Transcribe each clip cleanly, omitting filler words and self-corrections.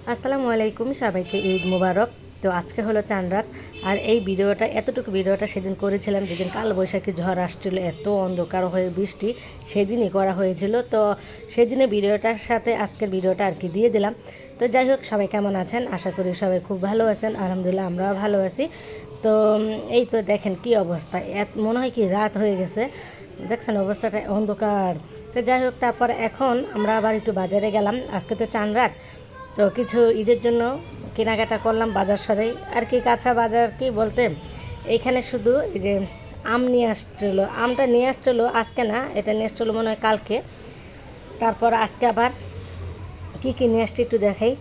আসসালামু আলাইকুম, সবাইকে ঈদ মুবারক। তো আজকে হলো চাঁদ রাত। আর এই ভিডিওটা এতটুকু ভিডিওটা সেদিন করেছিলাম যেদিন কালবৈশাখী ঝড় আসছিল, এত অন্ধকার হয়ে বৃষ্টি, সেদিনই করা হয়েছিল। তো সেদিনে ভিডিওটার সাথে আজকের ভিডিওটা আর কি দিয়ে দিলাম। তো যাই হোক, সবাই কেমন আছেন? আশা করি সবাই খুব ভালো আছেন। আলহামদুলিল্লাহ, আমরাও ভালো আছি। তো এই তো দেখেন কি অবস্থা, মনে হয় কি রাত হয়ে গেছে। দেখছেন অবস্থাটা অন্ধকার। তো যাই হোক, তারপর এখন আমরা আবার একটু বাজারে গেলাম। আজকে তো চাঁদ রাত, তো কিছু ঈদের জন্য কেনাকাটা করলাম বাজার সদাই আর কি। কাঁচা বাজার কি বলতে, এইখানে শুধু এই যে আম নিয়ে আসছিলো, আমটা নিয়ে আসছিলো আজকে না, এটা নিয়ে আসছিলো মনে হয় কালকে। তারপর আজকে আবার কী কী নিয়ে আসছি একটু দেখাই।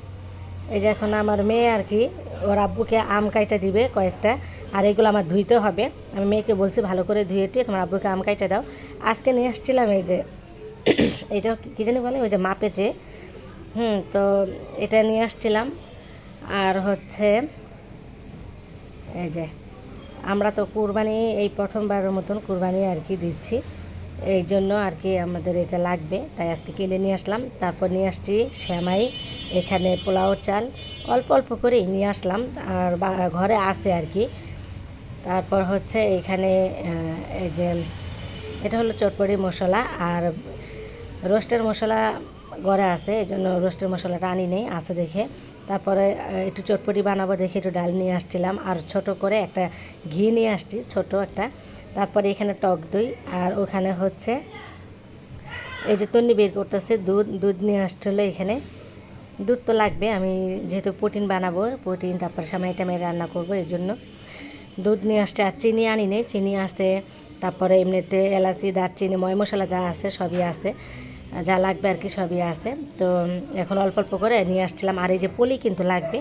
এই যে এখন আমার মেয়ে আর কি ওর আব্বুকে আম কাইটা দিবে কয়েকটা, আর এগুলো আমার ধুইতে হবে। আমি মেয়েকে বলছি ভালো করে ধুয়ে টিয়ে তোমার আব্বুকে আম কাইটা দাও। আজকে নিয়ে আসছিলাম এই যে এটা কী জানি বলে, ওই যে মাপে যে তো এটা নিয়ে আসছিলাম। আর হচ্ছে এই যে আমরা তো কুরবানি এই প্রথমবারের মতন কুরবানি আর কি দিচ্ছি, এই জন্য আর কি আমাদের এটা লাগবে, তাই আজকে কিনে নিয়ে আসলাম। তারপর নিয়ে আসছি সেমাই, এখানে পোলাও চাল অল্প অল্প করেই নিয়ে আসলাম, আর ঘরে আসে আর কি। তারপর হচ্ছে এখানে এই যে এটা হলো চটপটি মশলা, আর রোস্টের মশলা ঘরে আছে, এই জন্য রোস্টের মশলাটা আনি নেই, আছে দেখে। তারপরে একটু চটপটি বানাবো দেখে একটু ডাল নিয়ে আসছিলাম, আর ছোট করে একটা ঘি নিয়ে আসছি, ছোট একটা। তারপরে এখানে টক দই, আর ওখানে হচ্ছে এই যে তন্নি বের করতেছে দুধ নিয়ে আসছিলো এখানে। দুধ তো লাগবে, আমি যেহেতু প্রোটিন বানাবো, প্রোটিন তারপর সামাই টামাই রান্না করবো, এই জন্য দুধ নিয়ে আসছে। আর চিনি আনি নেই, চিনি আসে। তারপরে এমনিতে এলাচি দারচিনি ময় মশলা যা আছে সবই আছে, যা লাগবে আর কি সবই আছে। তো এখন অল্প অল্প করে নিয়ে আসছিলাম। আর এই যে পলি কিন্তু লাগবে,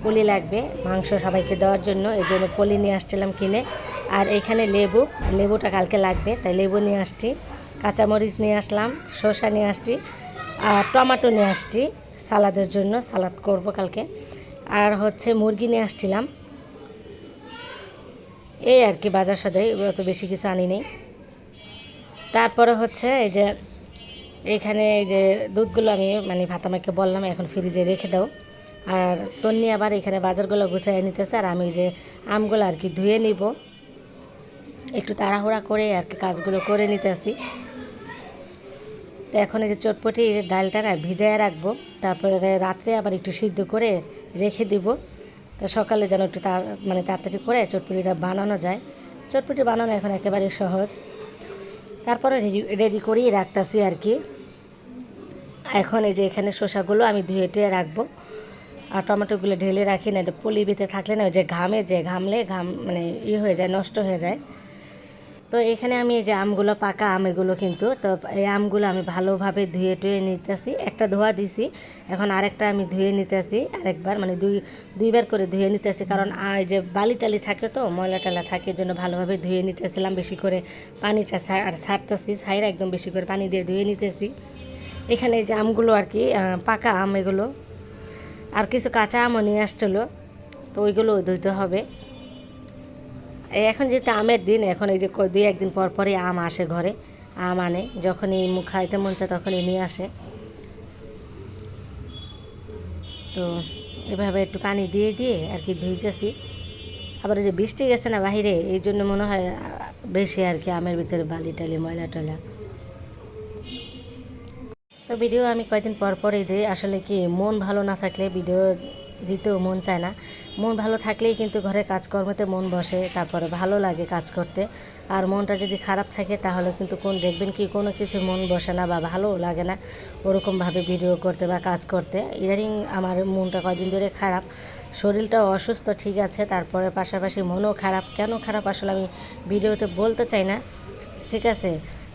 পলি লাগবে মাংস সবাইকে দেওয়ার জন্য, এই জন্য পলি নিয়ে আসছিলাম কিনে। আর এইখানে লেবুটা কালকে লাগবে, তাই লেবু নিয়ে আসছি। কাঁচামরিচ নিয়ে আসলাম, শসা নিয়ে আসছি, আর টমেটো নিয়ে আসছি সালাদের জন্য, সালাদ করব কালকে। আর হচ্ছে মুরগি নিয়ে আসছিলাম। এই আর কি বাজার সদাই, অত বেশি কিছু আনি নেই। তারপরে হচ্ছে এই যে এইখানে এই যে দুধগুলো আমি মানে ভাতামাকে বললাম এখন ফ্রিজে রেখে দাও। আর তন্নি আবার এখানে বাজারগুলো গুছিয়ে নিতেছে, আর আমি যে আমগুলো আর কি ধুয়ে নিব, একটু তাড়াহুড়া করে আর কি কাজগুলো করে নিতেছি। তো এখন এই যে চটপটি ডালটা না ভিজায় রাখবো, তারপরে রাত্রে আবার একটু সিদ্ধ করে রেখে দিব, তো সকালে যেন একটু মানে তাড়াতাড়ি করে চটপটিটা বানানো যায়। চটপটি বানানো এখন একেবারে সহজ। তারপরে রেডি করেই রাখতেছি আর কি। এখন এই যে এখানে শসাগুলো আমি ধুয়ে টুয়ে রাখবো, আর টমেটোগুলো ঢেলে রাখি, না পলি ভিতরে থাকলে না ওই যে ঘামলে ঘাম মানে হয়ে যায়, নষ্ট হয়ে যায়। তো এখানে আমি এই যে আমগুলো পাকা আম এগুলো কিন্তু, তো এই আমগুলো আমি ভালোভাবে ধুয়ে টুয়ে নিতেছি, একটা ধোয়া দিছি, এখন আরেকটা আমি ধুয়ে নিতেছি আরেকবার, মানে দুইবার করে ধুয়ে নিতেছি, কারণ এই যে বালি টালি থাকে তো ময়লা টালা থাকে, এই জন্য ভালোভাবে ধুয়ে নিতেছিলাম, বেশি করে পানিটা ছাড়তেছি, ছাইরা একদম বেশি করে পানি দিয়ে ধুয়ে নিতেছি। এখানে যে আমগুলো আর কি পাকা আম এগুলো, আর কিছু কাঁচা আমও নিয়ে আসছিলো, তো ওইগুলো ধুইতে হবে। এখন যেহেতু আমের দিন, এখন এই যে দুই একদিন পর পরই আম আসে ঘরে, আম আনে, যখনই মুখ খাইতে মন চায় তখনই নিয়ে আসে। তো এভাবে একটু পানি দিয়ে দিয়ে আর কি ধুইতেছি। আবার যে বৃষ্টি গেছে না বাহিরে, এই জন্য মনে হয় বেশি আর কি আমের ভিতরে বালি টালি ময়লা টয়লা। তো ভিডিও আমি কয়েকদিন পর পরই দিই, আসলে কি মন ভালো না থাকলে ভিডিও দিতেও মন চায় না। মন ভালো থাকলেই কিন্তু ঘরের কাজকর্মতে মন বসে, তারপরে ভালো লাগে কাজ করতে। আর মনটা যদি খারাপ থাকে তাহলে কিন্তু দেখবেন কি কোনো কিছু মন বসে না বা ভালো লাগে না ওরকমভাবে ভিডিও করতে বা কাজ করতে। ইদানিং আমার মনটা কয়েকদিন ধরে খারাপ, শরীরটাও অসুস্থ ঠিক আছে, তারপরে পাশাপাশি মনও খারাপ। কেন খারাপ আসলে আমি ভিডিওতে বলতে চাই না, ঠিক আছে,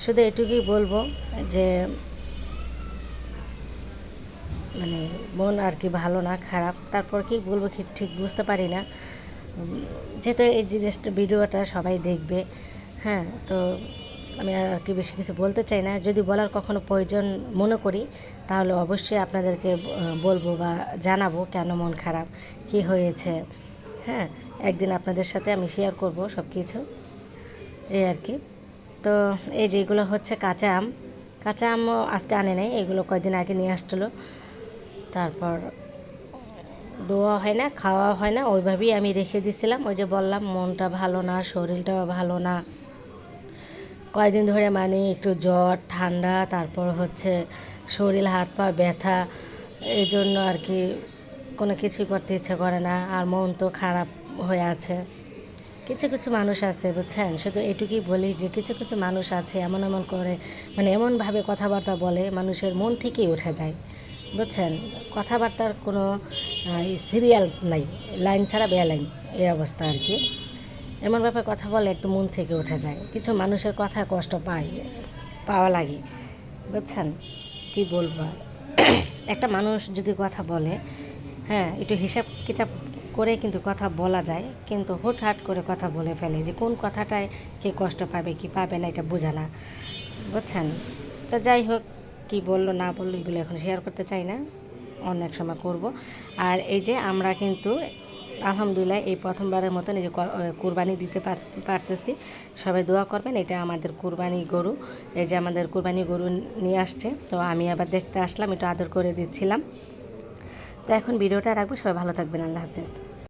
শুধু এটুকুই বলবো যে মানে মন আর কি ভালো না, খারাপ। তারপর কি বলবো ঠিক বুঝতে পারি না, যেহেতু এই জিনিসটা ভিডিওটা সবাই দেখবে। হ্যাঁ, তো আমি আর কি বেশি কিছু বলতে চাই না। যদি বলার কখনো প্রয়োজন মনে করি তাহলে অবশ্যই আপনাদেরকে বলবো বা জানাবো কেন মন খারাপ, কি হয়েছে। হ্যাঁ, একদিন আপনাদের সাথে আমি শেয়ার করব সব কিছু, এই আর কি। তো এই যে এগুলো হচ্ছে কাঁচা আমও আজকে আনে নাই, এগুলো কয়েকদিন আগে নিয়ে আসছিলো। তারপর দোয়া হয় না, খাওয়া হয় না, ওইভাবেই আমি রেখে দিয়েছিলাম। ওই যে বললাম মনটা ভালো না, শরীরটাও ভালো না, কয়েকদিন ধরে মানে একটু জ্বর ঠান্ডা, তারপর হচ্ছে শরীর হাত পা ব্যথা, এই জন্য আর কি কোনো কিছুই করতে ইচ্ছে করে না, আর মন তো খারাপ হয়ে আছে। কিছু কিছু মানুষ আছে বুঝছেন, শুধু এটুকুই বলি যে কিছু কিছু মানুষ আছে এমন এমন করে, মানে এমনভাবে কথাবার্তা বলে মানুষের মন থেকেই উঠে যায়, বুঝছেন। কথাবার্তার কোনো সিরিয়াল নাই, লাইন ছাড়া লাইন, এই অবস্থা আর কি। এমনভাবে কথা বলে একটু মন থেকে উঠে যায়। কিছু মানুষের কথা কষ্ট পাওয়া লাগে, বুঝছেন। কি বলবো আর। একটা মানুষ যদি কথা বলে, হ্যাঁ, একটু হিসাব কিতাব করে কিন্তু কথা বলা যায়, কিন্তু হুটহাট করে কথা বলে ফেলে, যে কোন কথাটায় কে কষ্ট পাবে কি পাবে না এটা বোঝা না, বুঝছেন। তো যাই হোক, কি বললো না বললো এগুলো এখন শেয়ার করতে চাই না, অনেক সময় করব। আর এই যে আমরা কিন্তু আলহামদুলিল্লাহ এই প্রথমবারের মতন এই যে কুরবানি দিতে পারতেছি। সবাই দোয়া করবেন, এটা আমাদের কুরবানি গরু। এই যে আমাদের কুরবানি গরু নিয়ে আসছে, তো আমি আবার দেখতে আসলাম, একটু আদর করে দিচ্ছিলাম। তো এখন ভিডিওটা রাখবো, সবাই ভালো থাকবেন, আল্লাহ হাফেজ।